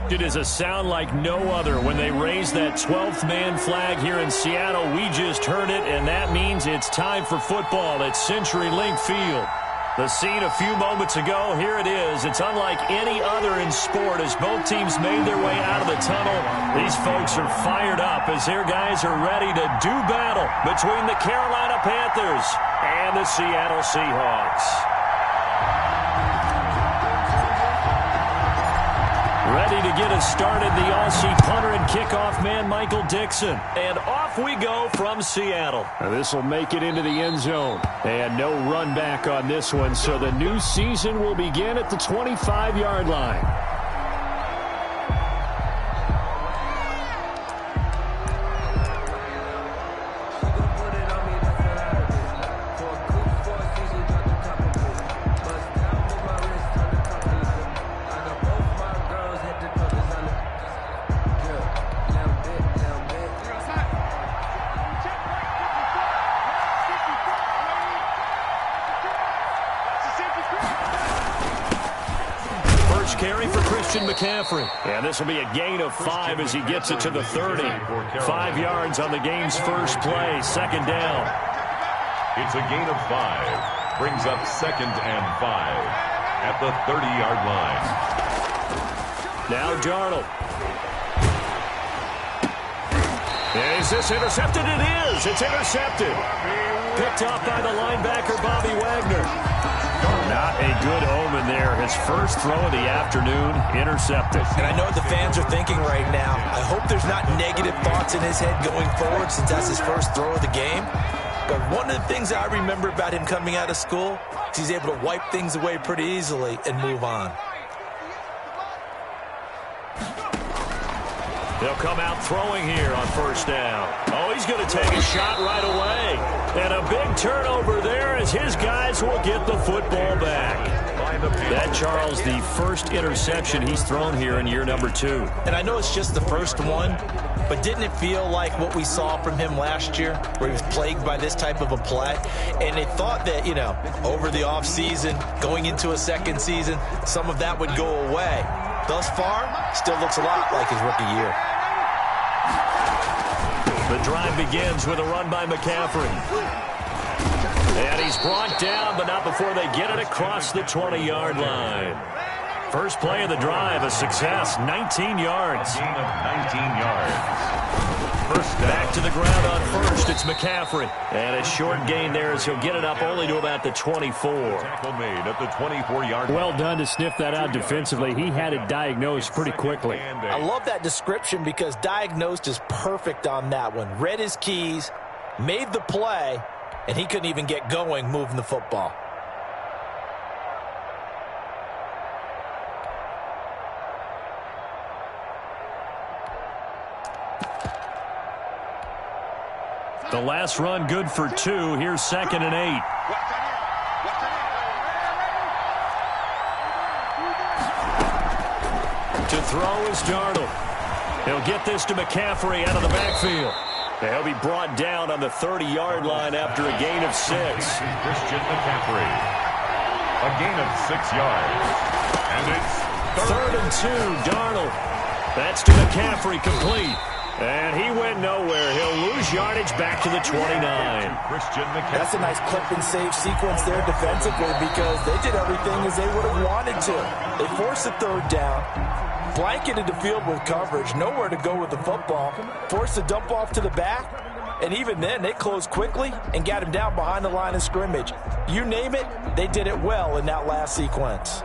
It is a sound like no other when they raise that 12th man flag here in Seattle. We just heard it, and that means it's time for football at CenturyLink Field. The scene a few moments ago, here it is. It's unlike any other in sport as both teams made their way out of the tunnel. These folks are fired up as their guys are ready to do battle between the Carolina Panthers and the Seattle Seahawks. Ready to get us started, the Aussie punter and kickoff man, Michael Dixon. And off we go from Seattle. This will make it into the end zone. And no run back on this one, so the new season will begin at the 25-yard line. Carry for Christian McCaffrey. And this will be a gain of 5 as he gets it to the 30. 5 yards on the game's first play. Second down. It's a gain of 5. Brings up 2nd and 5 at the 30-yard line. Now Darnold. Is this intercepted? It is. It's intercepted. Picked up by the linebacker, Bobby Wagner. Not a good omen there. His first throw of the afternoon, intercepted. And I know what the fans are thinking right now. I hope there's not negative thoughts in his head going forward since that's his first throw of the game. But one of the things I remember about him coming out of school is he's able to wipe things away pretty easily and move on. They'll come out throwing here on first down. Oh, he's going to take a shot right away. And a big turnover there as his guys will get the football back. That, Charles, the first interception he's thrown here in year number 2. And I know it's just the first one, but didn't it feel like what we saw from him last year, where he was plagued by this type of a play? And they thought that, you know, over the offseason, going into a second season, some of that would go away. Thus far, still looks a lot like his rookie year. The drive begins with a run by McCaffrey. And he's brought down, but not before they get it across the 20-yard line. First play of the drive, a success, 19 yards. A gain of 19 yards. First down. Back to the ground on first, it's McCaffrey. And a short gain there as he'll get it up only to about the 24. Tackle made at the 24-yard line. Well done to sniff that out defensively. He had it diagnosed pretty quickly. I love that description because diagnosed is perfect on that one. Read his keys, made the play, and he couldn't even get going moving the football. The last run good for 2. Here's 2nd and 8. To throw is Darnold. He'll get this to McCaffrey out of the backfield. He'll be brought down on the 30-yard line after a gain of 6. Christian McCaffrey. A gain of 6 yards. And it's 3rd and 2, Darnold. That's to McCaffrey, complete. And he went nowhere. He'll lose yardage back to the 29. Christian McCaffrey. That's a nice clip and save sequence there defensively because they did everything as they would have wanted to. They forced the 3rd down, blanketed the field with coverage, nowhere to go with the football, forced the dump off to the back, and even then they closed quickly and got him down behind the line of scrimmage. You name it, they did it well in that last sequence.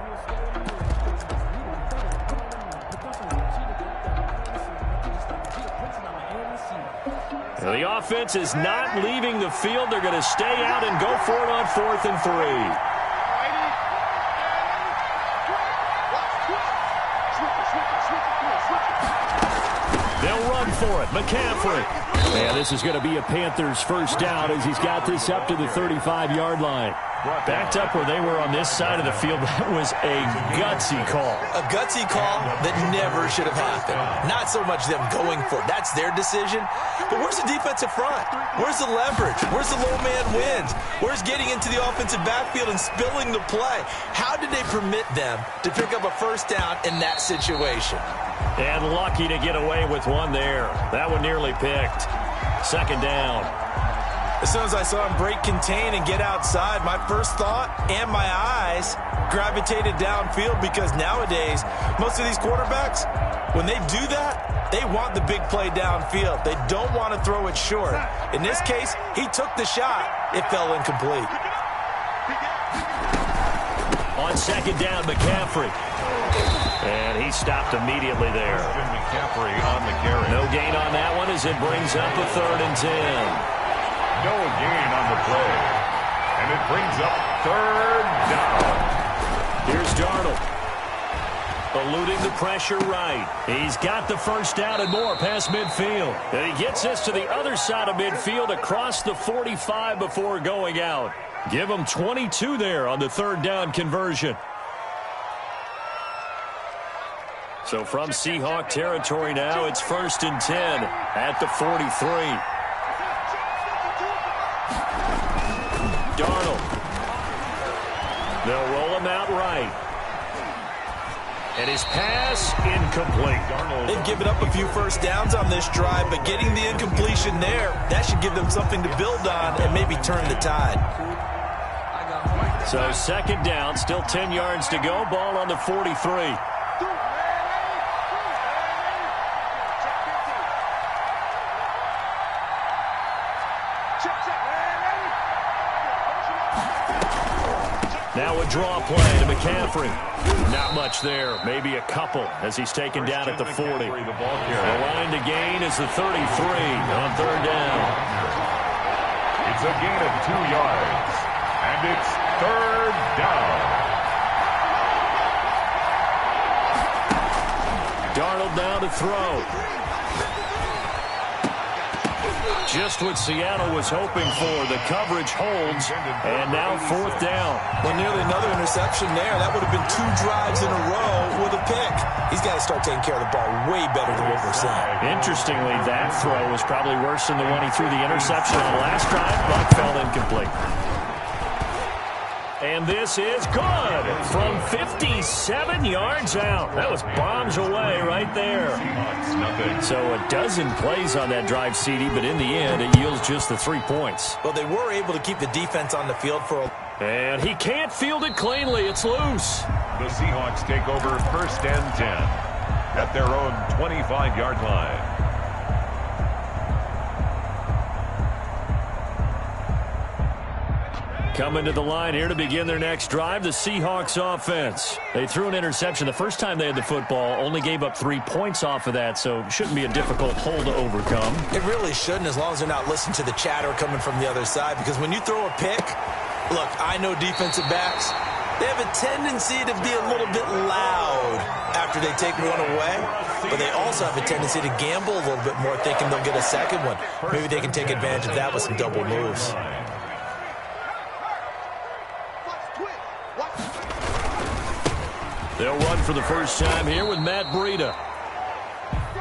The offense is not leaving the field. They're going to stay out and go for it on 4th and 3. They'll run for it. McCaffrey. And this is going to be a Panthers first down as he's got this up to the 35-yard line. Backed up where they were on this side of the field, that was a gutsy call. A gutsy call that never should have happened. Not so much them going for it. That's their decision. But where's the defensive front? Where's the leverage? Where's the low man wins? Where's getting into the offensive backfield and spilling the play? How did they permit them to pick up a first down in that situation? And lucky to get away with one there. That one nearly picked. Second down. As soon as I saw him break contain and get outside, my first thought and my eyes gravitated downfield, because nowadays, most of these quarterbacks, when they do that, they want the big play downfield. They don't want to throw it short. In this case, he took the shot. It fell incomplete. On second down, McCaffrey. And he stopped immediately there. McCaffrey on the carry. No gain on that one as it brings up a 3rd and 10. No gain on the play. And it brings up 3rd down. Here's Darnold. Eluding the pressure right. He's got the first down and more past midfield. And he gets this to the other side of midfield across the 45 before going out. Give him 22 there on the 3rd down conversion. So from Seahawk territory now, it's 1st and 10 at the 43. Darnold. They'll roll him out right. And his pass incomplete. They've given up a few first downs on this drive, but getting the incompletion there, that should give them something to build on and maybe turn the tide. So second down, still 10 yards to go. Ball on the 43. Now a draw play to McCaffrey. Not much there. Maybe a couple as he's taken down at the 40. The line to gain is the 33 on 3rd down. It's a gain of 2 yards. And it's 3rd down. Darnold now to throw. Just what Seattle was hoping for. The coverage holds, and now 4th down. Well, nearly another interception there. That would have been 2 drives in a row with a pick. He's got to start taking care of the ball way better than what we're seeing. Interestingly, that throw was probably worse than the one he threw the interception on last drive, but fell incomplete. And this is good from 57 yards out. That was bombs away right there. So a dozen plays on that drive, CD, but in the end, it yields just the 3 points. Well, they were able to keep the defense on the field for a... And he can't field it cleanly. It's loose. The Seahawks take over 1st and 10 at their own 25-yard line. Coming to the line here to begin their next drive, the Seahawks offense. They threw an interception the first time they had the football, only gave up 3 points off of that, so shouldn't be a difficult hole to overcome. It really shouldn't, as long as they're not listening to the chatter coming from the other side, because when you throw a pick, look, I know defensive backs, they have a tendency to be a little bit loud after they take one away, but they also have a tendency to gamble a little bit more, thinking they'll get a second one. Maybe they can take advantage of that with some double moves. They'll run for the first time here with Matt Breida.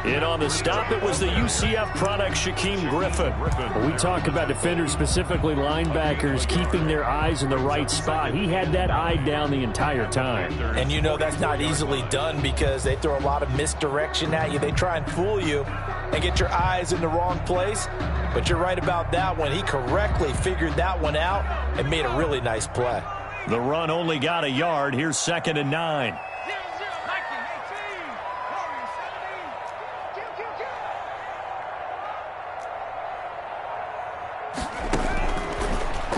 In on the stop, it was the UCF product, Shaquem Griffin. When we talk about defenders, specifically linebackers, keeping their eyes in the right spot, he had that eye down the entire time. And you know that's not easily done because they throw a lot of misdirection at you. They try and fool you and get your eyes in the wrong place. But you're right about that one. He correctly figured that one out and made a really nice play. The run only got a yard. Here's 2nd and 9.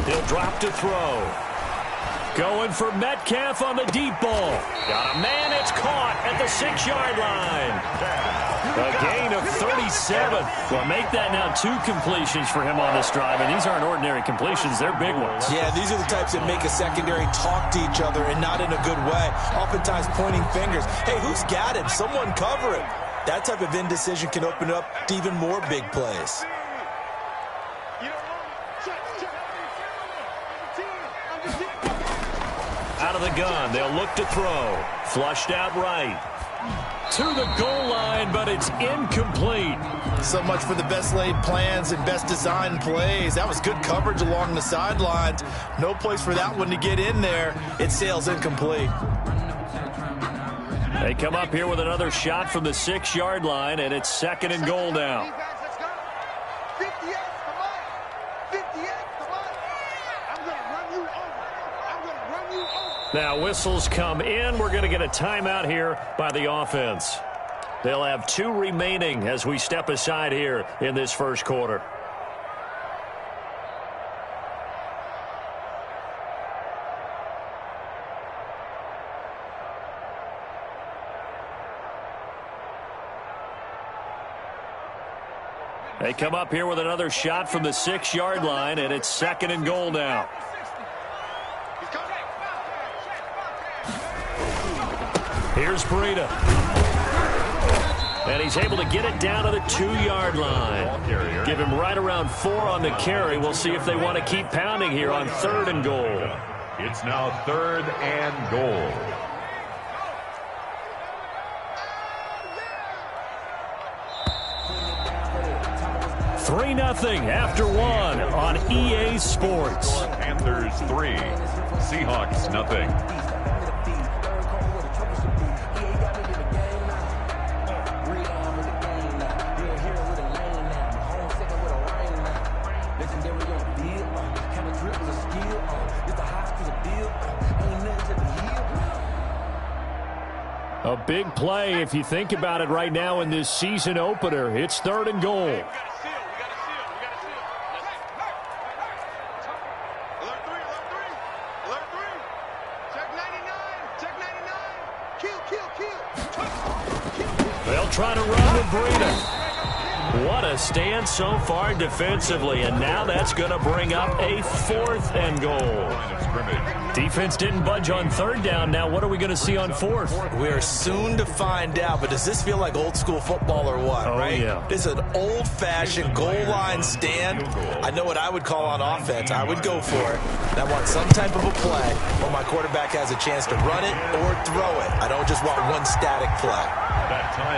He'll drop to throw. Going for Metcalf on the deep ball. Got a man, it's caught at the 6-yard line. A gain of 37. Well, make that now 2 completions for him on this drive, and these aren't ordinary completions. They're big ones. Yeah, these are the types that make a secondary talk to each other, and not in a good way. Oftentimes pointing fingers. Hey, who's got him? Someone cover him. That type of indecision can open up to even more big plays. Out of the gun, they'll look to throw. Flushed out right. To the goal line, but it's incomplete. So much for the best laid plans and best designed plays. That was good coverage along the sidelines. No place for that one to get in there. It sails incomplete. They come up here with another shot from the 6-yard line, and it's 2nd and goal now. Now whistles come in. We're going to get a timeout here by the offense. They'll have 2 remaining as we step aside here in this first quarter. They come up here with another shot from the 6-yard line, and it's 2nd and goal now. Here's Breida. And he's able to get it down to the 2-yard line. Give him right around 4 on the carry. We'll see if they want to keep pounding here on 3rd and goal. It's now 3rd and goal. $3-0 after 1 on EA Sports. Panthers 3, Seahawks nothing. A big play if you think about it right now in this season opener. It's 3rd and goal. They'll try to run with Breida. What a stand so far defensively, and now that's going to bring up a 4th and goal. Defense didn't budge on 3rd down. Now what are we going to see on 4th? We're soon to find out, but does this feel like old school football or what, right? Yeah. This is an old-fashioned goal line stand. I know what I would call on offense. I would go for it. And I want some type of a play where my quarterback has a chance to run it or throw it. I don't just want one static play.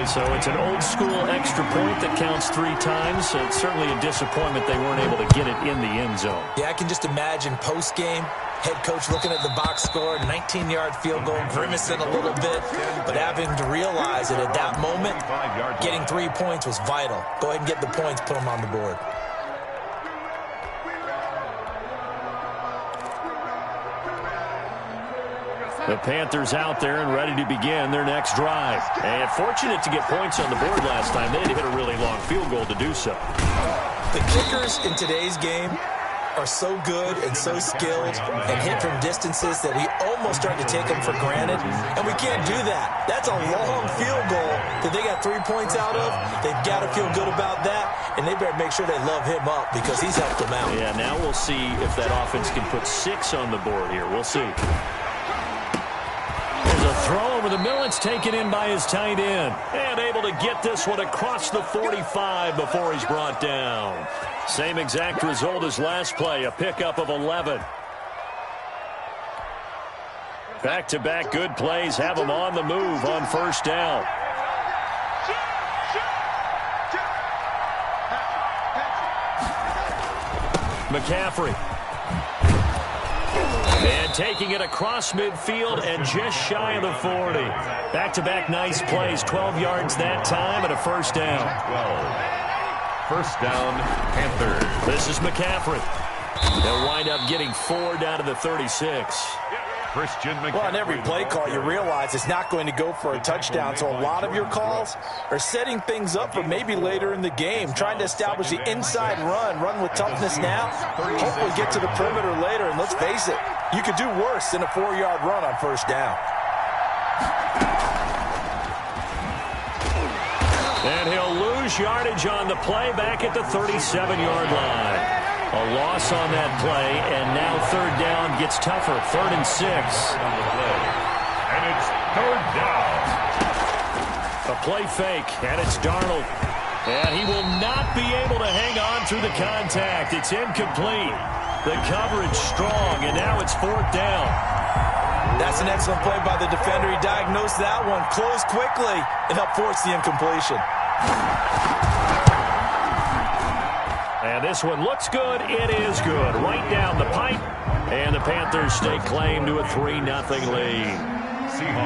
So it's an old school extra point that counts 3 times. So it's certainly a disappointment they weren't able to get it in the end zone. Yeah, I can just imagine post-game, head coach looking at the box score, 19-yard field goal, grimacing a little bit, but having to realize that at that moment, getting 3 points was vital. Go ahead and get the points, put them on the board. The Panthers out there and ready to begin their next drive. And fortunate to get points on the board last time. They had to hit a really long field goal to do so. The kickers in today's game are so good and so skilled and hit from distances that we almost start to take them for granted, and we can't do that. That's a long field goal that they got 3 points out of. They've got to feel good about that, and they better make sure they love him up because he's helped them out. Yeah, now we'll see if that offense can put 6 on the board here. We'll see. There's a throw over the middle. It's taken in by his tight end. And able to get this one across the 45 before he's brought down. Same exact result as last play, a pickup of 11. Back-to-back good plays have him on the move on 1st down. McCaffrey. And taking it across midfield and just shy of the 40. Back-to-back nice plays, 12 yards that time and a 1st down. 12. 1st down, Panthers. This is McCaffrey. They'll wind up getting 4 down to the 36. Well, on every play call, you realize it's not going to go for a touchdown, so a lot of your calls are setting things up for maybe later in the game, trying to establish the inside run with toughness now, hopefully get to the perimeter later, and let's face it, you could do worse than a 4-yard run on 1st down. And he'll lose yardage on the play back at the 37-yard line. A loss on that play, and now 3rd down gets tougher. 3rd and 6. And it's 3rd down. A play fake, and it's Darnold. And he will not be able to hang on through the contact. It's incomplete. The coverage strong, and now it's 4th down. That's an excellent play by the defender. He diagnosed that one, closed quickly, and helped force the incompletion. And this one looks good. It is good. Right down the pipe. And the Panthers stake claim to a 3-0 lead.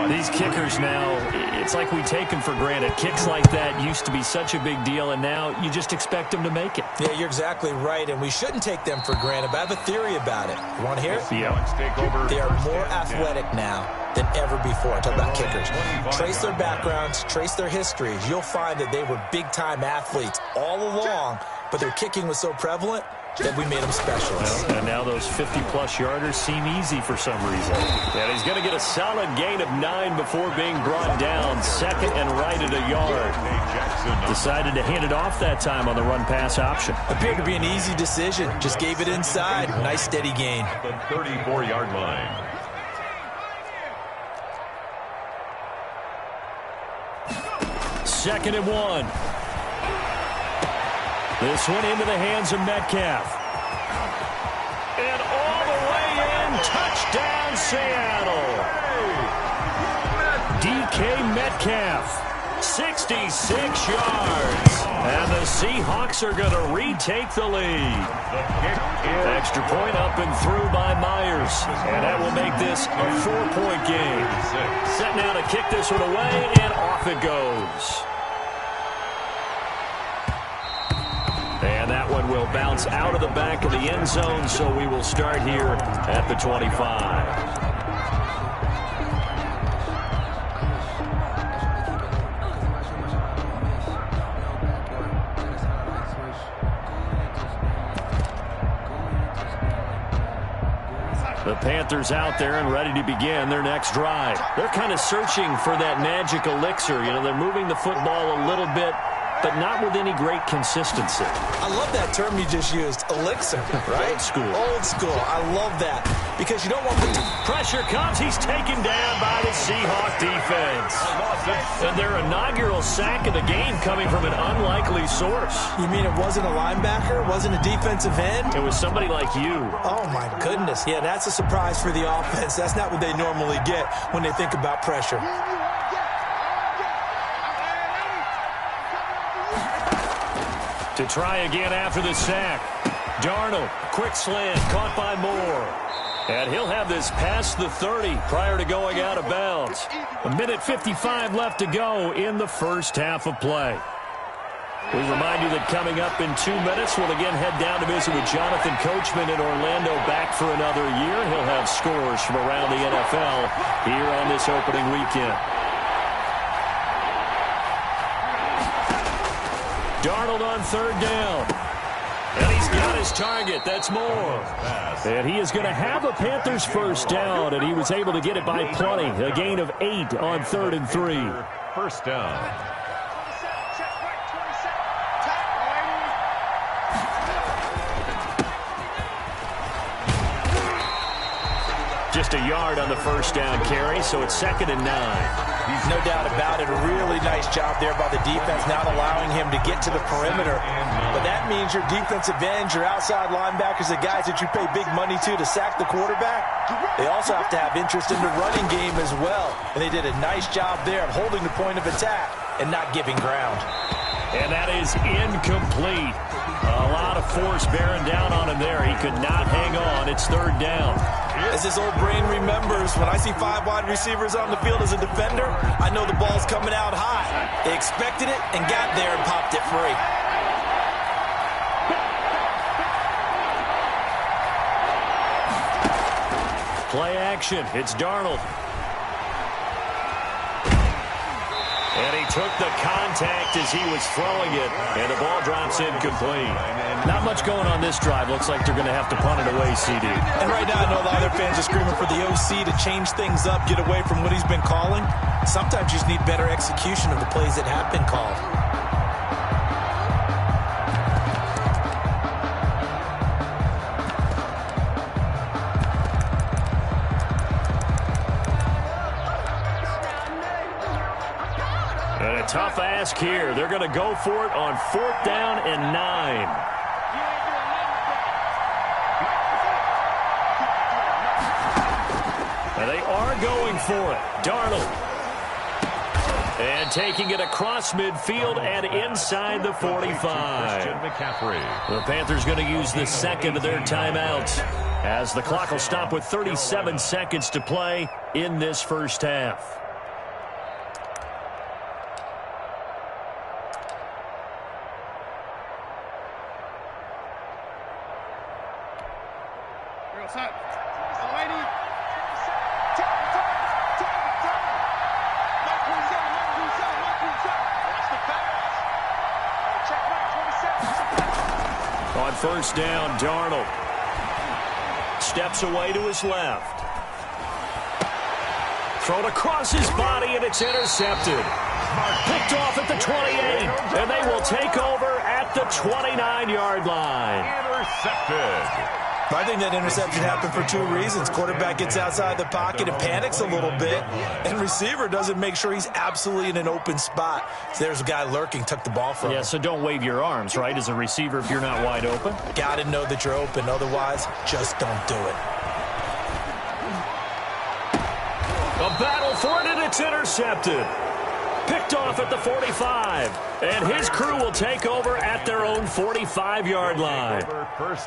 These kickers now, it's like we take them for granted. Kicks like that used to be such a big deal, and now you just expect them to make it. Yeah, you're exactly right, and we shouldn't take them for granted, but I have a theory about it. You want to hear it? Yeah. They are more athletic now than ever before. I talk about kickers. Trace their backgrounds, trace their histories. You'll find that they were big-time athletes all along, but their kicking was so prevalent that we made them specialists. Well, and now those 50-plus yarders seem easy for some reason. And he's going to get a solid gain of 9 before being brought down. Second and right at a yard. Decided to hand it off that time on the run-pass option. Appeared to be an easy decision. Just gave it inside. Nice steady gain. The 34-yard line. Second and 1. This one into the hands of Metcalf. And all the way in, touchdown Seattle. DK Metcalf, 66 yards. And the Seahawks are going to retake the lead. Extra point up and through by Myers. And that will make this a 4-point game. Set now to kick this one away, and off it goes. And that one will bounce out of the back of the end zone, so we will start here at the 25. The Panthers out there and ready to begin their next drive. They're kind of searching for that magic elixir. You know, they're moving the football a little bit, but not with any great consistency. I love that term you just used, elixir, right? Old school. Old school. I love that because you don't want the pressure comes. He's taken down by the Seahawk defense. And their inaugural sack of the game coming from an unlikely source. You mean it wasn't a linebacker? Wasn't a defensive end? It was somebody like you. Oh, my goodness. Yeah, that's a surprise for the offense. That's not what they normally get when they think about pressure. To try again after the sack. Darnold, quick slant, caught by Moore. And he'll have this past the 30 prior to going out of bounds. 1:55 left to go in the first half of play. We remind you that coming up in 2 minutes, we'll again head down to visit with Jonathan Coachman in Orlando, back for another year. He'll have scores from around the NFL here on this opening weekend. Darnold on third down. And he's got his target. That's Moore. And he is going to have a Panthers first down, and he was able to get it by plenty. A gain of 8 on 3rd and 3. First down. Just a yard on the first down carry, so it's 2nd and 9. No doubt about it. A really nice job there by the defense, not allowing him to get to the perimeter. But that means your defensive ends, your outside linebackers, the guys that you pay big money to sack the quarterback, they also have to have interest in the running game as well. And they did a nice job there of holding the point of attack and not giving ground. And that is incomplete. A lot of force bearing down on him there. He could not hang on. It's 3rd down. As his old brain remembers, when I see 5 wide receivers on the field as a defender, I know the ball's coming out high. They expected it and got there and popped it free. Play action. It's Darnold. And he took the contact as he was throwing it, and the ball drops incomplete. Not much going on this drive. Looks like they're going to have to punt it away, CD. And right now, I know a lot of their fans are screaming for the OC to change things up, get away from what he's been calling. Sometimes you just need better execution of the plays that have been called. And a tough ask here. They're going to go for it on 4th down and 9. And they are going for it. Darnold. And taking it across midfield and inside the 45. The Panthers going to use the second of their timeouts as the clock will stop with 37 seconds to play in this first half. On first down, Darnold steps away to his left. Thrown across his body, and it's intercepted. Picked off at the 28, and they will take over at the 29-yard line. Intercepted. I think that interception happened for two reasons. Quarterback gets outside the pocket and panics a little bit, and receiver doesn't make sure he's absolutely in an open spot. So there's a guy lurking, took the ball from him. Yeah, so don't wave your arms, right, as a receiver if you're not wide open. Got to know that you're open. Otherwise, just don't do it. A battle for it, and it's intercepted. Picked off at the 45, and his crew will take over at their own 45-yard line.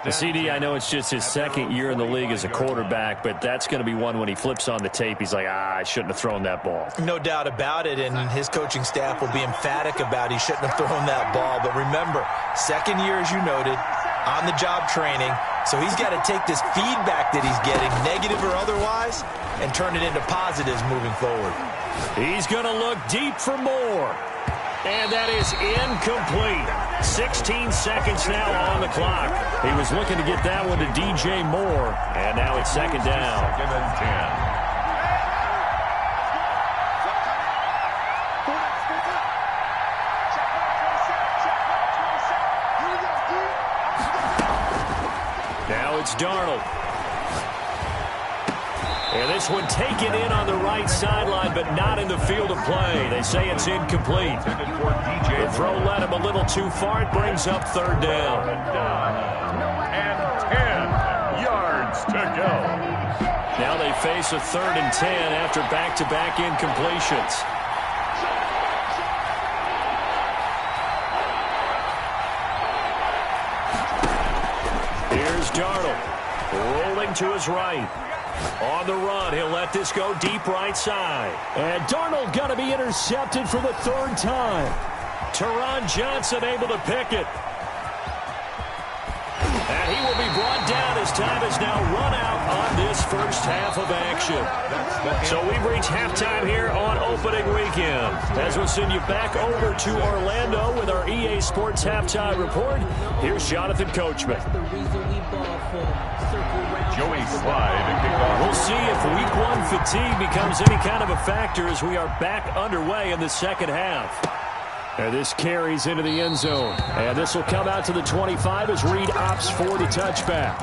The CD, I know it's just his second year in the league as a quarterback, but that's going to be one when he flips on the tape. He's like, I shouldn't have thrown that ball. No doubt about it, and his coaching staff will be emphatic about he shouldn't have thrown that ball. But remember, second year, as you noted, on-the-job training, so he's got to take this feedback that he's getting, negative or otherwise, and turn it into positives moving forward. He's going to look deep for more. And that is incomplete. 16 seconds now on the clock. He was looking to get that one to DJ Moore. And now it's second down. Second and 10. Now it's Darnold. And this one taken in on the right sideline, but not in the field of play. They say it's incomplete. The throw led him a little too far. It brings up third down. And 10 yards to go. Now they face a 3rd and 10 after back-to-back incompletions. Here's Darnold, rolling to his right. On the run, he'll let this go deep right side. And Darnold going to be intercepted for the 3rd time. Teron Johnson able to pick it. And he will be brought down as time is now run out on this first half of action. So we've reached halftime here on opening weekend. As we'll send you back over to Orlando with our EA Sports Halftime Report, here's Jonathan Coachman. Joey Slye to kick off. We'll see if week 1 fatigue becomes any kind of a factor as we are back underway in the second half. And this carries into the end zone. And this will come out to the 25 as Reed opts for the touchback.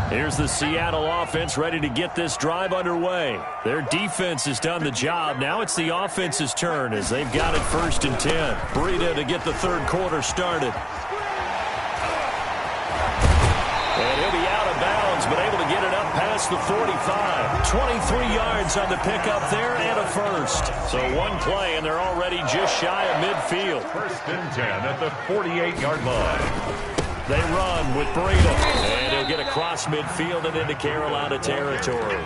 Here's the Seattle offense ready to get this drive underway. Their defense has done the job. Now it's the offense's turn as they've got it 1st and 10. Breida to get the 3rd quarter started. And he'll be out of bounds, but able to get it up past the 45. 23 yards on the pickup there and a first. So one play, and they're already just shy of midfield. 1st and 10 at the 48-yard line. They run with Breida, and he'll get across midfield and into Carolina territory.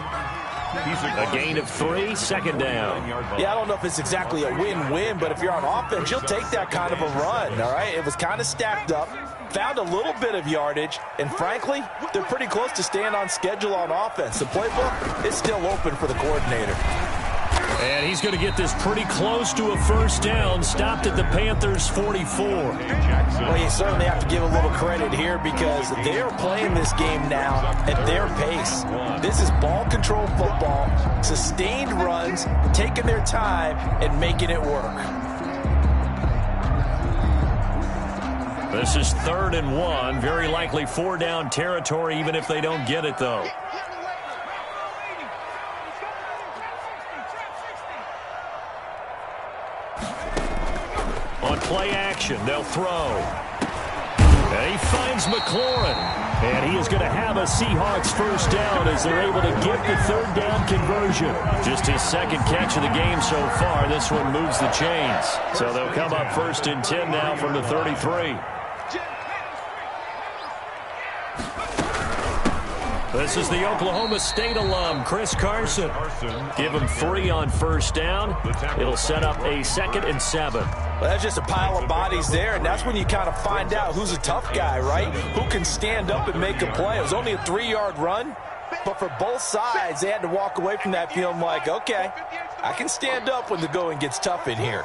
A gain of 3, 2nd down. Yeah, I don't know if it's exactly a win-win, but if you're on offense, you'll take that kind of a run, all right? It was kind of stacked up, found a little bit of yardage, and frankly, they're pretty close to staying on schedule on offense. The playbook is still open for the coordinator. And he's going to get this pretty close to a 1st down, stopped at the Panthers' 44. Well, you certainly have to give a little credit here because they are playing this game now at their pace. This is ball control football, sustained runs, taking their time and making it work. This is 3rd and 1. Very likely 4-down territory, even if they don't get it, though. On play action, they'll throw. And he finds McLaurin. And he is going to have a Seahawks first down as they're able to get the 3rd down conversion. Just his 2nd catch of the game so far. This one moves the chains. So they'll come up 1st and 10 now from the 33. This is the Oklahoma State alum, Chris Carson. Give him 3 on 1st down. It'll set up a 2nd and 7. Well, that's just a pile of bodies there, and that's when you kind of find out who's a tough guy, right? Who can stand up and make a play. It was only a 3-yard run, but for both sides, they had to walk away from that feeling like, okay, I can stand up when the going gets tough in here.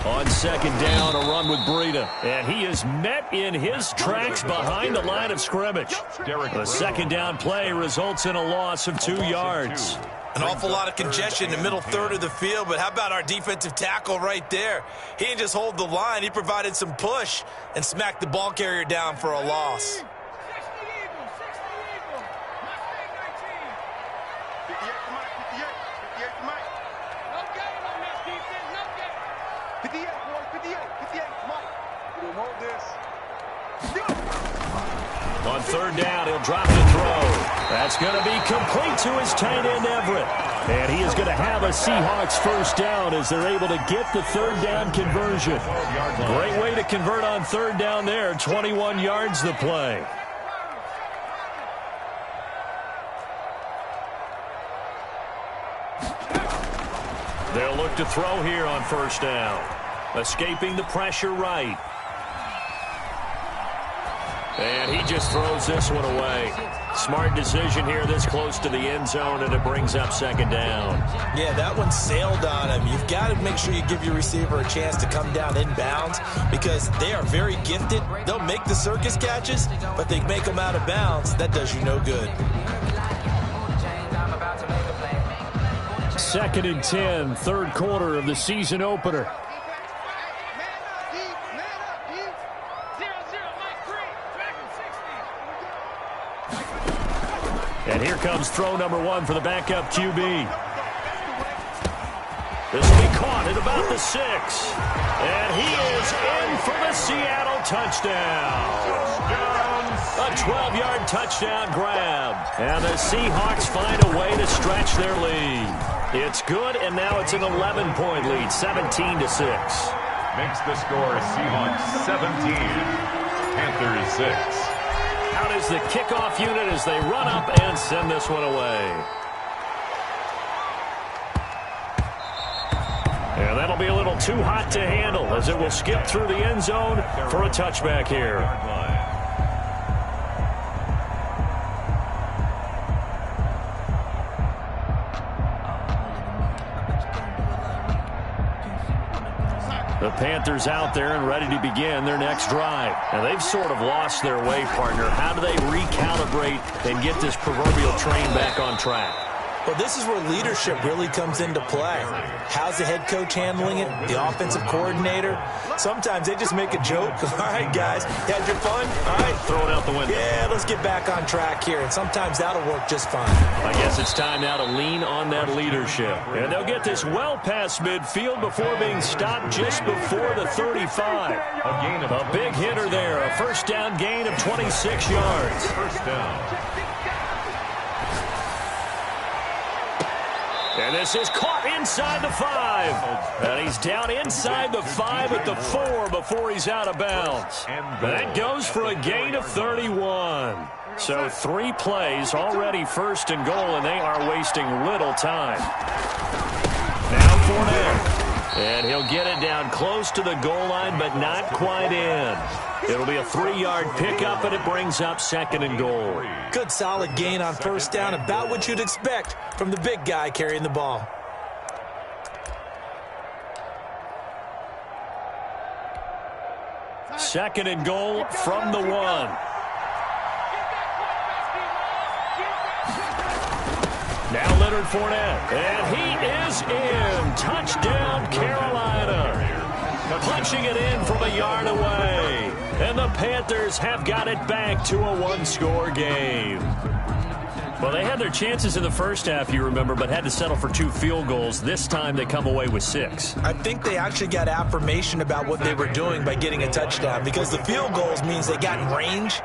On 2nd down, a run with Breida. And he is met in his tracks behind the line of scrimmage. The 2nd down play results in a loss of 2 yards. An awful lot of congestion in the middle 3rd of the field, but how about our defensive tackle right there? He didn't just hold the line. He provided some push and smacked the ball carrier down for a loss. On 3rd down, he'll drop the throw. That's going to be complete to his tight end, Everett. And he is going to have a Seahawks first down as they're able to get the 3rd down conversion. Great way to convert on 3rd down there. 21 yards the play. They'll look to throw here on 1st down. Escaping the pressure right. And he just throws this one away. Smart decision here this close to the end zone, and it brings up 2nd down. Yeah, that one sailed on him. You've got to make sure you give your receiver a chance to come down inbounds because they are very gifted. They'll make the circus catches, but they make them out of bounds. That does you no good. 2nd and 10, 3rd quarter of the season opener. And here comes throw number 1 for the backup QB. This will be caught at about the 6. And he is in for the Seattle touchdown. A 12-yard touchdown grab. And the Seahawks find a way to stretch their lead. It's good, and now it's an 11-point lead, 17-6. Makes the score Seahawks 17, Panthers 6. Out is the kickoff unit as they run up and send this one away. And that'll be a little too hot to handle as it will skip through the end zone for a touchback here. The Panthers out there and ready to begin their next drive. And they've sort of lost their way, partner. How do they recalibrate and get this proverbial train back on track? Well, this is where leadership really comes into play. How's the head coach handling it? The offensive coordinator? Sometimes they just make a joke. All right, guys, you had your fun? All right. Throw it out the window. Yeah, let's get back on track here. And sometimes that'll work just fine. I guess it's time now to lean on that leadership. And they'll get this well past midfield before being stopped just before the 35. A big hitter there. A first down gain of 26 yards. First down. And this is caught inside the 5. And he's down inside the 5 at the 4 before he's out of bounds. That goes for a gain of 31. So 3 plays already 1st and goal, and they are wasting little time. Now Fournette. And he'll get it down close to the goal line, but not quite in. It'll be a 3-yard pickup, and it brings up 2nd and goal. Good solid gain on 1st down, about what you'd expect from the big guy carrying the ball. Second and goal from the 1. Now Leonard Fournette, and he is in. Touchdown, Carolina. pushing it in from a yard away. And the Panthers have got it back to a one-score game. Well, they had their chances in the first half, you remember, but had to settle for 2 field goals. This time they come away with 6. I think they actually got affirmation about what they were doing by getting a touchdown, because the field goals means they got in range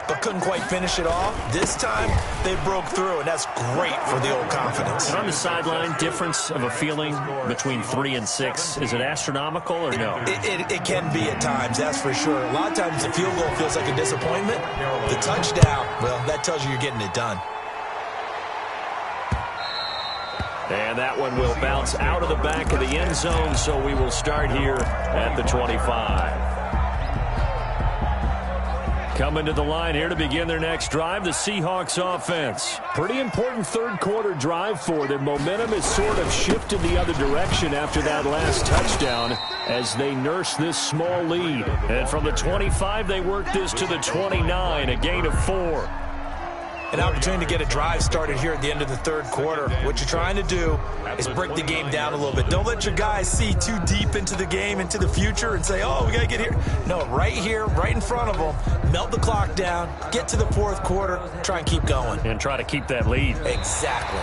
but couldn't quite finish it off. This time they broke through, and that's great for the old confidence. And on the sideline, difference of a feeling between 3 and 6, is it astronomical or no? It can be at times, that's for sure. A lot of times the field goal feels like a disappointment. The touchdown, well, that tells you you're getting it done. And that one will bounce out of the back of the end zone, so we will start here at the 25. Coming to the line here to begin their next drive, the Seahawks offense. Pretty important third-quarter drive for them. Momentum has sort of shifted the other direction after that last touchdown as they nurse this small lead. And from the 25, they work this to the 29, a gain of 4. An opportunity to get a drive started here at the end of the third quarter. What you're trying to do is break the game down a little bit. Don't let your guys see too deep into the game, into the future, and say, oh, we got to get here. No, right here, right in front of them, melt the clock down, get to the fourth quarter, try and keep going. And try to keep that lead. Exactly.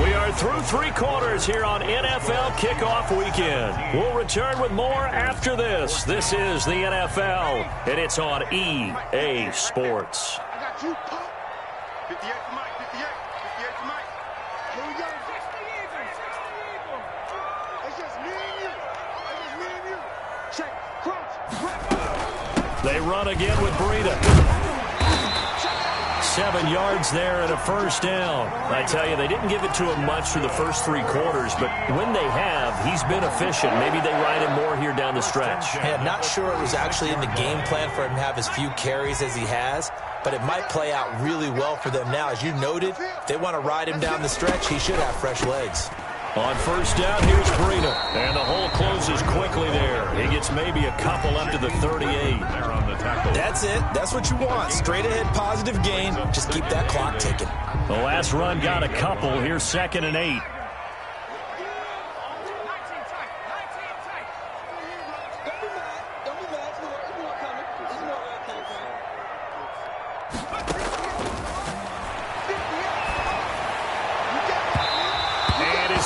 We are through 3 quarters here on NFL Kickoff Weekend. We'll return with more after this. This is the NFL, and it's on EA Sports. 58 for Mike, 58 for Mike. Here we go. It's just me and you. Check, crunch. They run again with Breida. 7 yards there and a first down. I tell you, they didn't give it to him much through the first 3 quarters, but when they have, he's been efficient. Maybe they ride him more here down the stretch. Yeah, not sure it was actually in the game plan for him to have as few carries as he has, but it might play out really well for them now. As you noted, if they want to ride him down the stretch, he should have fresh legs. On first down, here's Breida. And the hole closes quickly there. He gets maybe a couple up to the 38. There on the tackle. That's it. That's what you want. Straight ahead positive gain. Just keep that clock ticking. The last run got a couple. Here's 2nd and 8.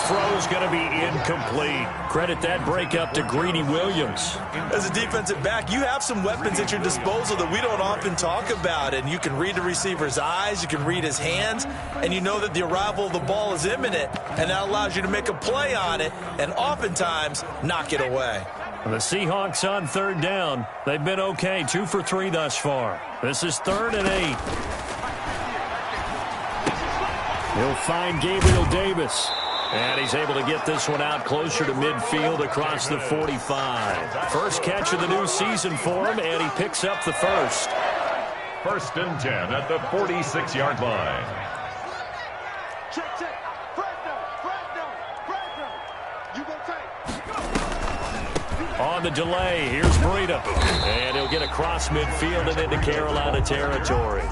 Throw's going to be incomplete. Credit that breakup to Greedy Williams. As a defensive back, you have some weapons at your disposal that we don't often talk about. And you can read the receiver's eyes, you can read his hands, and you know that the arrival of the ball is imminent. And that allows you to make a play on it and oftentimes knock it away. The Seahawks on third down. They've been okay, 2 for 3 thus far. This is 3rd and 8. He'll find Gabriel Davis. And he's able to get this one out closer to midfield across the 45. First catch of the new season for him, and he picks up the first. 1st and 10 at the 46-yard line. Check. You go take. On the delay, here's Breida. And he'll get across midfield and into Carolina territory.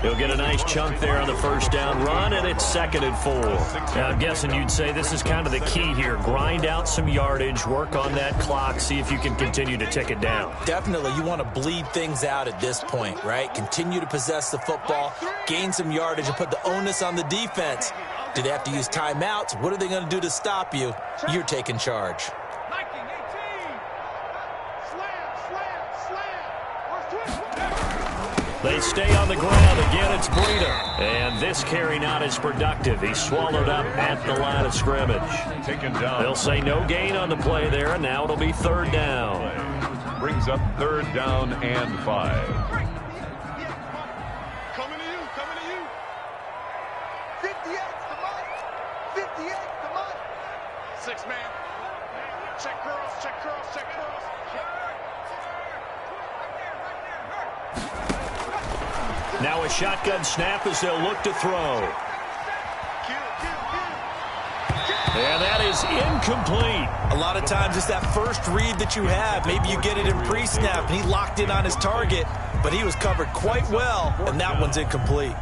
He'll get a nice chunk there on the first down run, and it's 2nd and 4. Now, I'm guessing you'd say this is kind of the key here. Grind out some yardage, work on that clock, see if you can continue to tick it down. Definitely, you want to bleed things out at this point, right? Continue to possess the football, gain some yardage, and put the onus on the defense. Do they have to use timeouts? What are they going to do to stop you? You're taking charge. They stay on the ground. Again, it's Breida. And this carry not as productive. He's swallowed up at the line of scrimmage. Taken down. They'll say no gain on the play there, and now it'll be 3rd down. Brings up 3rd down and 5. Coming to you. 58, come on. 58, come on. 6 man. Check curls. Now a shotgun snap as they'll look to throw. And that is incomplete. A lot of times it's that first read that you have. Maybe you get it in pre-snap, and he locked in on his target, but he was covered quite well, and that one's incomplete.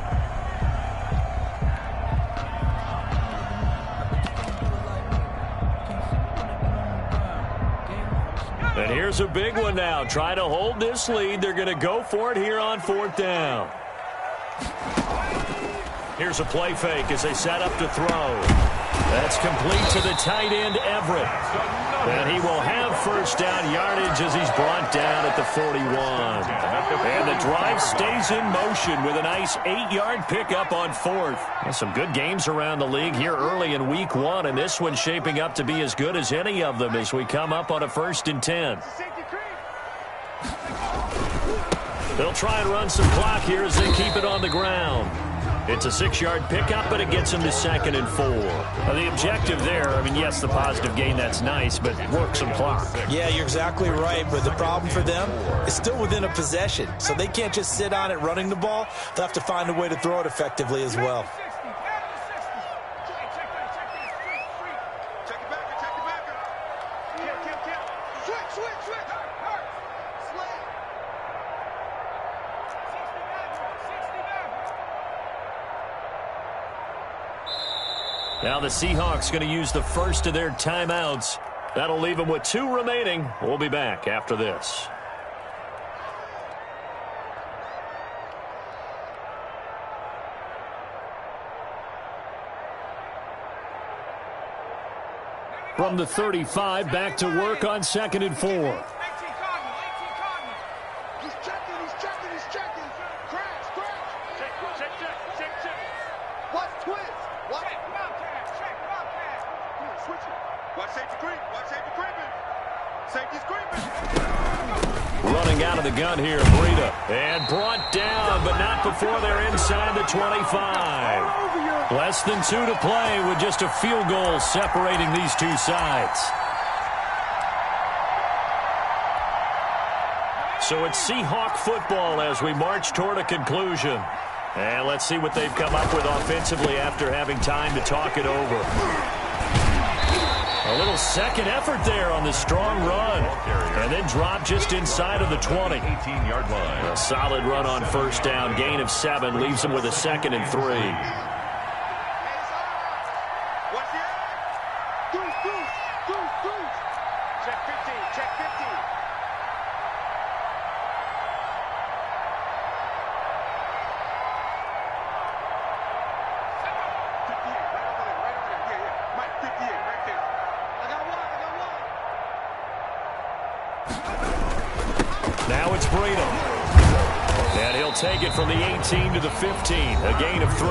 And here's a big one now. Try to hold this lead. They're going to go for it here on 4th down. Here's a play fake as they set up to throw. That's complete to the tight end, Everett. And he will have first down yardage as he's brought down at the 41. And the drive stays in motion with a nice 8-yard pickup on 4th. And some good games around the league here early in week 1, and this one's shaping up to be as good as any of them as we come up on a 1st and 10. They'll try and run some clock here as they keep it on the ground. It's a 6-yard pickup, but it gets him to 2nd and 4. Now, the objective there, I mean, yes, the positive gain, that's nice, but work some clock. Yeah, you're exactly right, but the problem for them is still within a possession, so they can't just sit on it running the ball. They'll have to find a way to throw it effectively as well. Now the Seahawks going to use the first of their timeouts. That'll leave them with 2 remaining. We'll be back after this. From the 35, back to work on 2nd and 4. He's checking. Crash. Check. Watch twist. Watch. Check. Switch it. Watch safety creeping. Safety's creeping. Running out of the gun here, Breida. And brought down, but not before they're inside the 25. Less than 2 to play with just a field goal separating these two sides. So it's Seahawk football as we march toward a conclusion. And let's see what they've come up with offensively after having time to talk it over. A little second effort there on the strong run. And then drop just inside of the 20. 18-yard line. A solid run on first down. Gain of 7 leaves them with a 2nd and 3. Check 15. Now it's Breida. And he'll take it from the 18 to the 15. A gain of 3.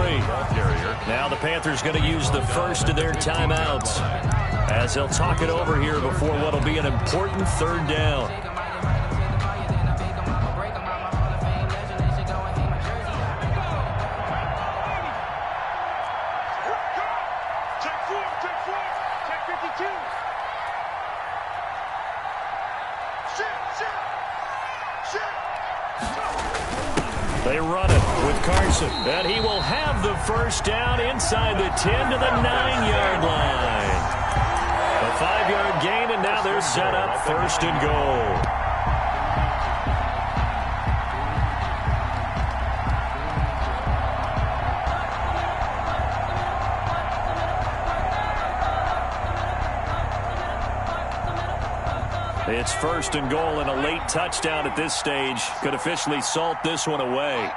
Now the Panthers going to use the first of their timeouts as they'll talk it over here before what will be an important 3rd down. Check 52. They run it with Carson. And he will have the first down inside the 10 to the 9-yard line. A 5-yard gain, and now they're set up 1st and goal. It's 1st and goal, and a late touchdown at this stage could officially salt this one away.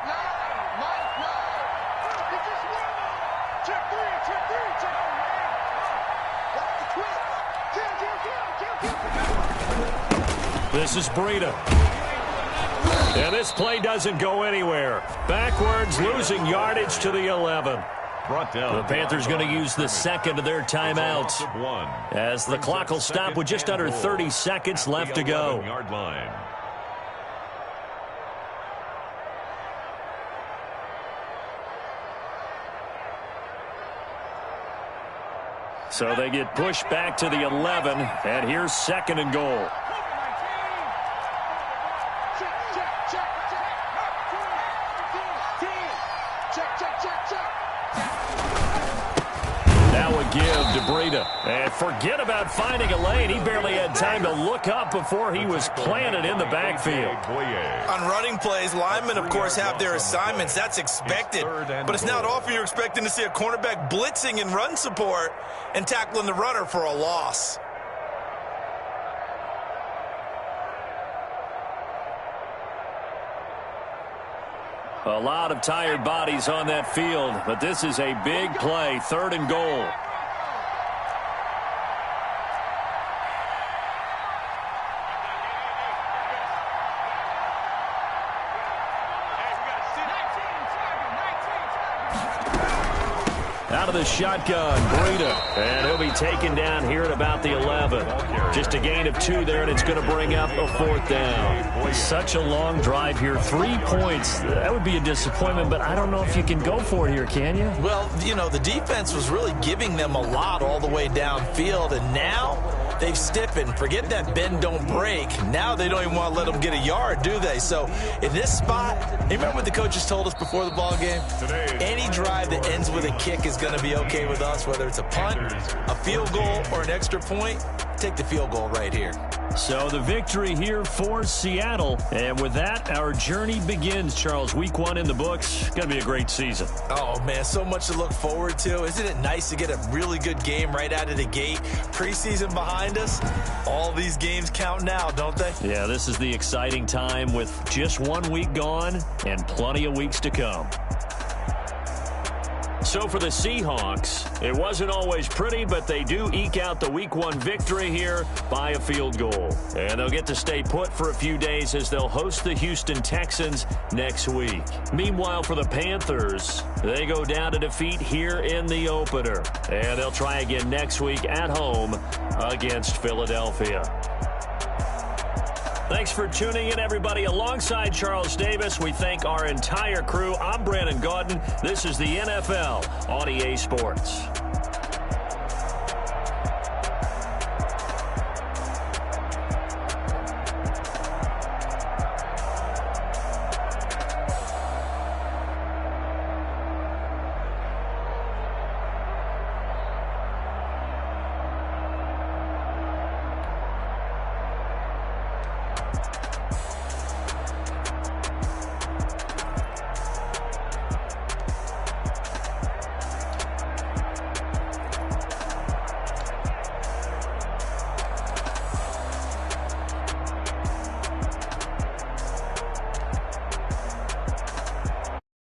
This is Breida. And this play doesn't go anywhere. Backwards, losing yardage to the 11. Brought down. The Panthers going to use the 2nd of their timeouts as the clock will stop with just under 30 seconds left to go. Yard line. So they get pushed back to the 11, and here's 2nd and goal. Now a give to Breida. And forget about finding a lane. He barely had time to look up before he was planted in the backfield. On running plays, linemen, of course, have their assignments. That's expected. But it's not often you're expecting to see a cornerback blitzing in run support and tackling the runner for a loss. A lot of tired bodies on that field, but this is a big play, 3rd and goal. Out of the shotgun, Breida, and he'll be taken down here at about the 11. Just a gain of 2 there, and it's going to bring up a 4th down. Such a long drive here. 3 points. That would be a disappointment, but I don't know if you can go for it here, can you? Well, you know, the defense was really giving them a lot all the way downfield, and now they've stiffened. Forget that bend, don't break. Now they don't even want to let them get a yard, do they? So in this spot, you remember what the coaches told us before the ball game? Any drive that ends with a kick is going to be okay with us, whether it's a punt, a field goal, or an extra point. Take the field goal right here. So the victory here for Seattle. And with that, our journey begins, Charles. Week 1 in the books. Going to be a great season. Oh, man, so much to look forward to. Isn't it nice to get a really good game right out of the gate? Preseason behind us. All these games count now, don't they? Yeah, this is the exciting time with just 1 week gone and plenty of weeks to come. So for the Seahawks, it wasn't always pretty, but they do eke out the Week 1 victory here by a field goal. And they'll get to stay put for a few days as they'll host the Houston Texans next week. Meanwhile, for the Panthers, they go down to defeat here in the opener. And they'll try again next week at home against Philadelphia. Thanks for tuning in, everybody. Alongside Charles Davis, we thank our entire crew. I'm Brandon Gaudin. This is the NFL on EA Sports.